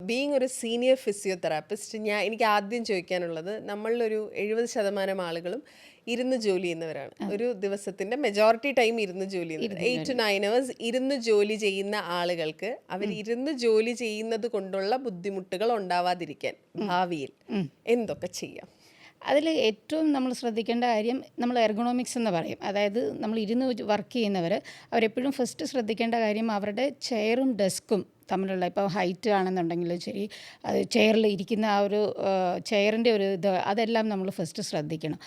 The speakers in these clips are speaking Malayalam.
ബീങ് ഒരു സീനിയർ ഫിസിയോതെറാപ്പിസ്റ്റ് എനിക്ക് ആദ്യം ചോദിക്കാനുള്ളത്, നമ്മളിലൊരു 70% ആളുകളും ഇരുന്ന് ജോലി ചെയ്യുന്നവരാണ്. ഒരു ദിവസത്തിന്റെ മെജോറിറ്റി ടൈം ഇരുന്ന് ജോലി ചെയ്യുന്നത്, 8 to 9 hours ഇരുന്ന് ജോലി ചെയ്യുന്ന ആളുകൾക്ക് അവർ ഇരുന്ന് ജോലി ചെയ്യുന്നത് കൊണ്ടുള്ള ബുദ്ധിമുട്ടുകൾ ഉണ്ടാവാതിരിക്കാൻ ഭാവിയിൽ എന്തൊക്കെ ചെയ്യാം? അതിൽ ഏറ്റവും നമ്മൾ ശ്രദ്ധിക്കേണ്ട കാര്യം നമ്മൾ എർഗണോമിക്സ് എന്ന് പറയും. അതായത് നമ്മൾ ഇരുന്ന് വർക്ക് ചെയ്യുന്നവർ അവരെപ്പോഴും ഫസ്റ്റ് ശ്രദ്ധിക്കേണ്ട കാര്യം അവരുടെ ചെയറും ഡെസ്കും തമ്മിലുള്ള, ഇപ്പോൾ ഹൈറ്റ് ആണെന്നുണ്ടെങ്കിൽ ശരി, അത് ചെയറിൽ ഇരിക്കുന്ന ആ ഒരു ചെയറിൻ്റെ ഒരു ഇത് അതെല്ലാം നമ്മൾ ഫസ്റ്റ് ശ്രദ്ധിക്കണം.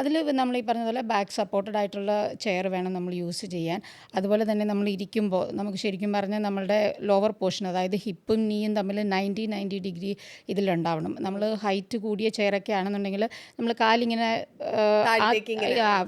അതിൽ നമ്മൾ ഈ പറഞ്ഞതുപോലെ ബാക്ക് സപ്പോർട്ടഡ് ആയിട്ടുള്ള ചെയർ വേണം നമ്മൾ യൂസ് ചെയ്യാൻ. അതുപോലെ തന്നെ നമ്മൾ ഇരിക്കുമ്പോൾ നമുക്ക് ശരിക്കും പറഞ്ഞാൽ നമ്മളുടെ ലോവർ പോർഷൻ, അതായത് ഹിപ്പും നീയും തമ്മിൽ 90 ഡിഗ്രി ഇതിലുണ്ടാവണം. നമ്മൾ ഹൈറ്റ് കൂടിയ ചെയറൊക്കെ ആണെന്നുണ്ടെങ്കിൽ നമ്മൾ കാലിങ്ങനെ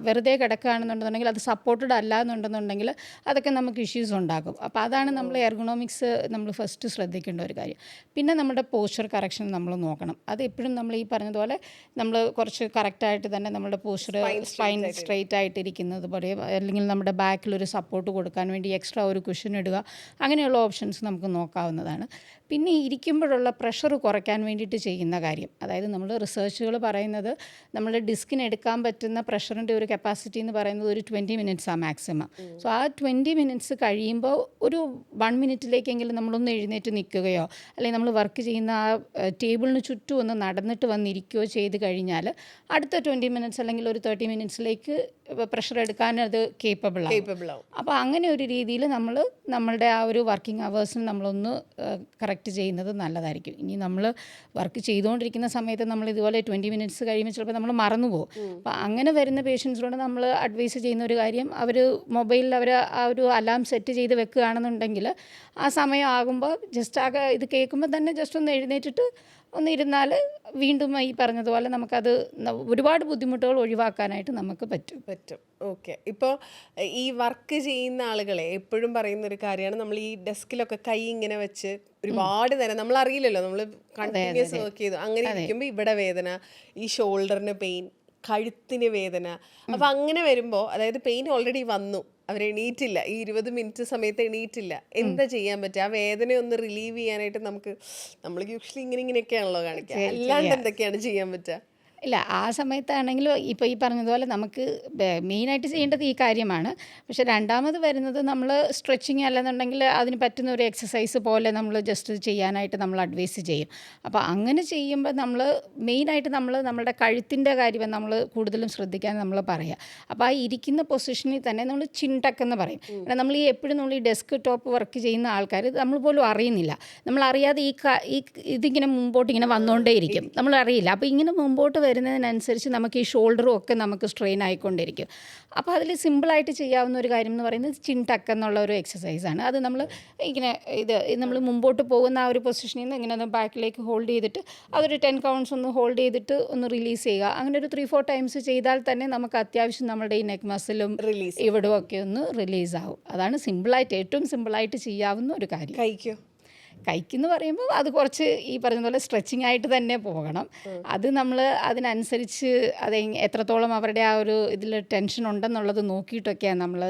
വെറുതെ കിടക്കുകയാണെന്നുണ്ടെന്നുണ്ടെങ്കിൽ അത് സപ്പോർട്ടഡ് അല്ല എന്നുണ്ടെന്നുണ്ടെങ്കിൽ അതൊക്കെ നമുക്ക് ഇഷ്യൂസ് ഉണ്ടാകും. അപ്പോൾ അതാണ് നമ്മൾ എർഗണോമിക്സ് നമ്മൾ ഫസ്റ്റ് ശ്രദ്ധിക്കേണ്ട ഒരു കാര്യം. പിന്നെ നമ്മുടെ പോസ്ചർ കറക്ഷൻ നമ്മൾ നോക്കണം. അത് എപ്പോഴും നമ്മൾ ഈ പറഞ്ഞതുപോലെ നമ്മൾ കുറച്ച് കറക്റ്റായിട്ട് തന്നെ നമ്മുടെ പോസ്ചർ സ്പൈൻ സ്ട്രെയിറ്റ് ആയിട്ടിരിക്കുന്നത് പോലെ, അല്ലെങ്കിൽ നമ്മുടെ ബാക്കിൽ ഒരു സപ്പോർട്ട് കൊടുക്കാൻ വേണ്ടി എക്സ്ട്രാ ഒരു കുഷൻ ഇടുക, അങ്ങനെയുള്ള ഓപ്ഷൻസ് നമുക്ക് നോക്കാവുന്നതാണ്. പിന്നെ ഇരിക്കുമ്പോഴുള്ള പ്രഷർ കുറയ്ക്കാൻ വേണ്ടിയിട്ട് ചെയ്യുന്ന കാര്യം, അതായത് നമ്മൾ റിസർച്ചുകൾ പറയുന്നത് നമ്മൾ ഡിസ്കിന് എടുക്കാൻ പറ്റുന്ന പ്രഷറിൻ്റെ ഒരു കപ്പാസിറ്റി എന്ന് പറയുന്നത് ഒരു 20 മിനിറ്റ്സാണ് മാക്സിമം. സോ ആ 20 മിനിറ്റ്സ് കഴിയുമ്പോൾ ഒരു 1 മിനിറ്റിലേക്കെങ്കിലും നമ്മളൊന്ന് എഴുന്നേറ്റ് നിൽക്കുകയോ അല്ലെങ്കിൽ നമ്മൾ വർക്ക് ചെയ്യുന്ന ആ ടേബിളിന് ചുറ്റും ഒന്ന് നടന്നിട്ട് വന്നിരിക്കുകയോ ചെയ്ത് കഴിഞ്ഞാൽ അടുത്ത 20 മിനിറ്റ്സ് അല്ലെങ്കിൽ ഒരു 30 മിനിറ്റ്സിലേക്ക് പ്രഷർ എടുക്കാൻ അത് കേപ്പബിൾ ആവും. അപ്പോൾ അങ്ങനെ ഒരു രീതിയിൽ നമ്മളുടെ ആ ഒരു വർക്കിംഗ് അവേഴ്സിന് നമ്മളൊന്ന് കറക്റ്റ് ചെയ്യുന്നത് നല്ലതായിരിക്കും. ഇനി നമ്മൾ വർക്ക് ചെയ്തുകൊണ്ടിരിക്കുന്ന സമയത്ത് നമ്മൾ ഇതുപോലെ 20 മിനിറ്റ്സ് കഴിയുമ്പോൾ ചിലപ്പോൾ നമ്മൾ മറന്നുപോകും. അപ്പോൾ അങ്ങനെ വരുന്ന പേഷ്യൻസിനോട് നമ്മൾ അഡ്വൈസ് ചെയ്യുന്ന ഒരു കാര്യം, അവർ മൊബൈലിൽ അവർ ആ ഒരു അലാം സെറ്റ് ചെയ്ത് വെക്കുകയാണെന്നുണ്ടെങ്കിൽ ആ സമയം ആകുമ്പോൾ ജസ്റ്റ് ആകെ ഇത് കേൾക്കുമ്പോൾ തന്നെ ജസ്റ്റ് ഒന്ന് എഴുന്നേറ്റിട്ട് ഒന്നിരുന്നാൽ വീണ്ടും ഈ പറഞ്ഞതുപോലെ നമുക്കത് ഒരുപാട് ബുദ്ധിമുട്ടുകൾ ഒഴിവാക്കാനായിട്ട് നമുക്ക് പറ്റും. ഓക്കെ. ഇപ്പോൾ ഈ വർക്ക് ചെയ്യുന്ന ആളുകളെ എപ്പോഴും പറയുന്ന ഒരു കാര്യമാണ്, നമ്മൾ ഈ ഡെസ്കിലൊക്കെ കൈ ഇങ്ങനെ വെച്ച് ഒരുപാട് നേരം നമ്മൾ അറിയില്ലല്ലോ, നമ്മൾ കണ്ടിന്യൂസ് വർക്ക് ചെയ്തു അങ്ങനെ ഇരിക്കുമ്പോൾ ഇവിടെ വേദന, ഈ ഷോൾഡറിന് പെയിൻ, കഴുത്തിന് വേദന. അപ്പം അങ്ങനെ വരുമ്പോൾ, അതായത് പെയിൻ ഓൾറെഡി വന്നു, അവരെണീറ്റില്ല, ഈ 20 മിനിറ്റ് സമയത്ത് എണീറ്റില്ല, എന്താ ചെയ്യാൻ പറ്റുക? ആ വേദന ഒന്ന് റിലീവ് ചെയ്യാനായിട്ട് നമ്മൾ യൂഷ്വലി ഇങ്ങനെയൊക്കെയാണല്ലോ കാണിക്കുക, അല്ലാണ്ട് എന്തൊക്കെയാണ് ചെയ്യാൻ പറ്റുക? ഇല്ല, ആ സമയത്താണെങ്കിലും ഇപ്പോൾ ഈ പറഞ്ഞതുപോലെ നമുക്ക് മെയിനായിട്ട് ചെയ്യേണ്ടത് ഈ കാര്യമാണ്. പക്ഷേ രണ്ടാമത് വരുന്നത് നമ്മൾ സ്ട്രെച്ചിങ് അല്ലെന്നുണ്ടെങ്കിൽ അതിന് പറ്റുന്ന ഒരു എക്സസൈസ് പോലെ നമ്മൾ ജസ്റ്റ് ചെയ്യാനായിട്ട് നമ്മൾ അഡ്വൈസ് ചെയ്യും. അപ്പോൾ അങ്ങനെ ചെയ്യുമ്പോൾ നമ്മൾ മെയിനായിട്ട് നമ്മളുടെ കഴുത്തിൻ്റെ കാര്യം നമ്മൾ കൂടുതലും ശ്രദ്ധിക്കാൻ നമ്മൾ പറയുക. അപ്പോൾ ആ ഇരിക്കുന്ന പൊസിഷനിൽ തന്നെ നമ്മൾ ചിൻടക്കെന്ന് പറയും. കാരണം നമ്മൾ എപ്പോഴും നമ്മൾ ഈ ഡെസ്ക് ടോപ്പ് വർക്ക് ചെയ്യുന്ന ആൾക്കാർ നമ്മൾ പോലും അറിയുന്നില്ല, നമ്മളറിയാതെ ഇതിങ്ങനെ മുമ്പോട്ട് ഇങ്ങനെ വന്നുകൊണ്ടേയിരിക്കും, നമ്മൾ അറിയില്ല. അപ്പോൾ ഇങ്ങനെ മുമ്പോട്ട് വരുന്നതിനനുസരിച്ച് നമുക്ക് ഈ ഷോൾഡറും ഒക്കെ നമുക്ക് സ്ട്രെയിൻ ആയിക്കൊണ്ടിരിക്കും. അപ്പോൾ അതിൽ സിമ്പിളായിട്ട് ചെയ്യാവുന്ന ഒരു കാര്യം എന്ന് പറയുന്നത് ചിൻടക്ക് എന്നുള്ള ഒരു എക്സസൈസാണ്. അത് നമ്മൾ ഇങ്ങനെ നമ്മൾ മുമ്പോട്ട് പോകുന്ന ആ ഒരു പൊസിഷനിൽ നിന്ന് ഇങ്ങനെ ഒന്ന് ബാക്കിലേക്ക് ഹോൾഡ് ചെയ്തിട്ട് അതൊരു 10 കൗണ്ട്സ് ഒന്ന് ഹോൾഡ് ചെയ്തിട്ട് ഒന്ന് റിലീസ് ചെയ്യുക. അങ്ങനെ ഒരു 3-4 ടൈംസ് ചെയ്താൽ തന്നെ നമുക്ക് അത്യാവശ്യം നമ്മുടെ ഈ നെക്ക് മസിലും ഇവിടും ഒക്കെ ഒന്ന് റിലീസ് ആവും. അതാണ് ഏറ്റവും സിമ്പിളായിട്ട് ചെയ്യാവുന്ന ഒരു കാര്യം. കൈക്കെന്ന് പറയുമ്പോൾ അത് കുറച്ച് ഈ പറഞ്ഞ പോലെ സ്ട്രെച്ചിങ് ആയിട്ട് തന്നെ പോകണം. അത് നമ്മൾ അതിനനുസരിച്ച് എത്രത്തോളം അവരുടെ ആ ഒരു ഇതിൽ ടെൻഷൻ ഉണ്ടെന്നുള്ളത് നോക്കിയിട്ടൊക്കെയാണ് നമ്മൾ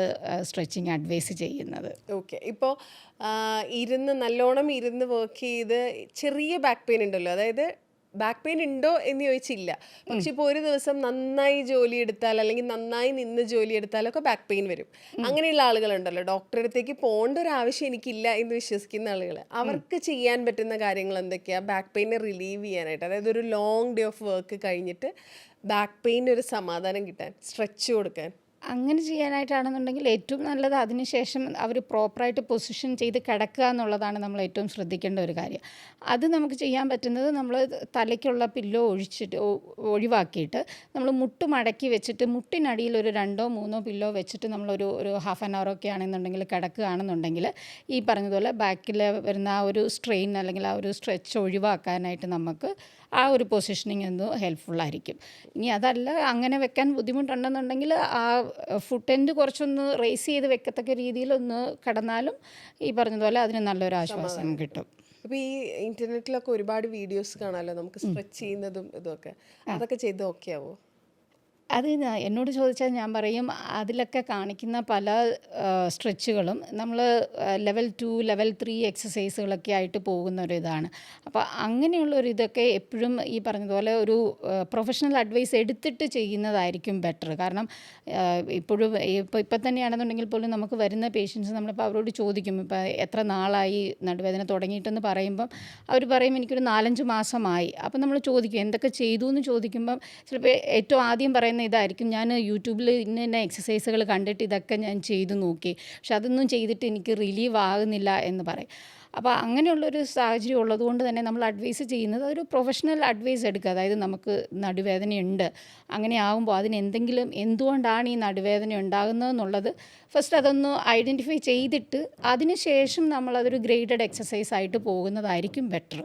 സ്ട്രെച്ചിങ് അഡ്വൈസ് ചെയ്യുന്നത്. ഓക്കെ. ഇപ്പോൾ നല്ലോണം ഇരുന്ന് വർക്ക് ചെയ്ത് ചെറിയ ബാക്ക് പെയിൻ ഉണ്ടല്ലോ, അതായത് ബാക്ക് പെയിൻ ഉണ്ടോ എന്ന് ചോദിച്ചില്ല, പക്ഷെ ഇപ്പോൾ ഒരു ദിവസം നന്നായി ജോലി എടുത്താൽ അല്ലെങ്കിൽ നന്നായി നിന്ന് ജോലി എടുത്താലൊക്കെ ബാക്ക് പെയിൻ വരും. അങ്ങനെയുള്ള ആളുകളുണ്ടല്ലോ, ഡോക്ടറെ അടുത്തേക്ക് പോകേണ്ട ഒരു ആവശ്യം എനിക്കില്ല എന്ന് വിശ്വസിക്കുന്ന ആളുകൾ, അവർക്ക് ചെയ്യാൻ പറ്റുന്ന കാര്യങ്ങൾ എന്തൊക്കെയാണ് ബാക്ക് പെയിനെ റിലീവ് ചെയ്യാനായിട്ട്? അതായത് ഒരു ലോങ് ഡേ ഓഫ് വർക്ക് കഴിഞ്ഞിട്ട് ബാക്ക് പെയിന് ഒരു സമാധാനം കിട്ടാൻ, സ്ട്രെച്ച് കൊടുക്കാൻ. അങ്ങനെ ചെയ്യാനായിട്ടാണെന്നുണ്ടെങ്കിൽ ഏറ്റവും നല്ലത് അതിനുശേഷം അവർ പ്രോപ്പറായിട്ട് പൊസിഷൻ ചെയ്ത് കിടക്കുക എന്നുള്ളതാണ് നമ്മൾ ഏറ്റവും ശ്രദ്ധിക്കേണ്ട ഒരു കാര്യം. അത് നമുക്ക് ചെയ്യാൻ പറ്റുന്നത് നമ്മൾ തലയ്ക്കുള്ള പില്ലോ ഒഴിവാക്കിയിട്ട് നമ്മൾ മുട്ട് മടക്കി വെച്ചിട്ട് മുട്ടിനടിയിൽ ഒരു 2-3 പില്ലോ വെച്ചിട്ട് നമ്മളൊരു ഹാഫ് ആൻ അവർ ഒക്കെ ആണെന്നുണ്ടെങ്കിൽ കിടക്കുകയാണെന്നുണ്ടെങ്കിൽ ഈ പറഞ്ഞതുപോലെ ബാക്കിൽ വരുന്ന ആ ഒരു സ്ട്രെയിൻ അല്ലെങ്കിൽ ആ ഒരു സ്ട്രെച്ച് ഒഴിവാക്കാനായിട്ട് നമുക്ക് ആ ഒരു പൊസിഷനിങ് ഒന്ന് ഹെൽപ്ഫുള്ളായിരിക്കും. ഇനി അതല്ല അങ്ങനെ വെക്കാൻ ബുദ്ധിമുട്ടുണ്ടെന്നുണ്ടെങ്കിൽ ആ ഫുട്ട് എൻഡ് കുറച്ചൊന്ന് റേസ് ചെയ്ത് വെക്കത്തക്ക രീതിയിലൊന്ന് കിടന്നാലും ഈ പറഞ്ഞതുപോലെ അതിന് നല്ലൊരു ആശ്വാസം കിട്ടും. അപ്പോൾ ഈ ഇന്റർനെറ്റിലൊക്കെ ഒരുപാട് വീഡിയോസ് കാണാമല്ലോ നമുക്ക് സ്ട്രെച്ച് ചെയ്യുന്നതും ഇതൊക്കെ, അതൊക്കെ ചെയ്ത് ഓക്കെ ആവോ? അത് എന്നോട് ചോദിച്ചാൽ ഞാൻ പറയും അതിലൊക്കെ കാണിക്കുന്ന പല സ്ട്രെച്ചുകളും നമ്മൾ ലെവൽ 2 ലെവൽ 3 എക്സസൈസുകളൊക്കെ ആയിട്ട് പോകുന്ന ഒരു ഇതാണ്. അപ്പോൾ അങ്ങനെയുള്ള ഒരു ഇതൊക്കെ എപ്പോഴും ഈ പറഞ്ഞതുപോലെ ഒരു പ്രൊഫഷണൽ അഡ്വൈസ് എടുത്തിട്ട് ചെയ്യുന്നതായിരിക്കും ബെറ്റർ. കാരണം ഇപ്പോഴും ഇപ്പം തന്നെയാണെന്നുണ്ടെങ്കിൽ പോലും നമുക്ക് വരുന്ന പേഷ്യൻസ് നമ്മളിപ്പോൾ അവരോട് ചോദിക്കും, ഇപ്പോൾ എത്ര നാളായി നടുവേദന തുടങ്ങിയിട്ടെന്ന് പറയുമ്പം അവർ പറയും എനിക്കൊരു 4-5 മാസമായി. അപ്പം നമ്മൾ ചോദിക്കും എന്തൊക്കെ ചെയ്തു എന്ന് ചോദിക്കുമ്പം ചിലപ്പോൾ ഏറ്റവും ആദ്യം പറയുന്ന ഇതായിരിക്കും, ഞാൻ യൂട്യൂബിൽ ഇന്ന എക്സസൈസുകൾ കണ്ടിട്ട് ഇതൊക്കെ ഞാൻ ചെയ്തു നോക്കി, പക്ഷെ അതൊന്നും ചെയ്തിട്ട് എനിക്ക് റിലീവ് ആകുന്നില്ല എന്ന് പറയും. അപ്പോൾ അങ്ങനെയുള്ളൊരു സാഹചര്യം ഉള്ളതുകൊണ്ട് തന്നെ നമ്മൾ അഡ്വൈസ് ചെയ്യുന്നത് ഒരു പ്രൊഫഷണൽ അഡ്വൈസ് എടുക്കുക. അതായത് നമുക്ക് നടുവേദനയുണ്ട്, അങ്ങനെ ആകുമ്പോൾ അതിനെന്തെങ്കിലും എന്തുകൊണ്ടാണ് ഈ നടുവേദന ഉണ്ടാകുന്നതെന്നുള്ളത് ഫസ്റ്റ് അതൊന്ന് ഐഡൻറ്റിഫൈ ചെയ്തിട്ട് അതിന് ശേഷം നമ്മളതൊരു ഗ്രേഡഡ് എക്സസൈസ് ആയിട്ട് പോകുന്നതായിരിക്കും ബെറ്റർ.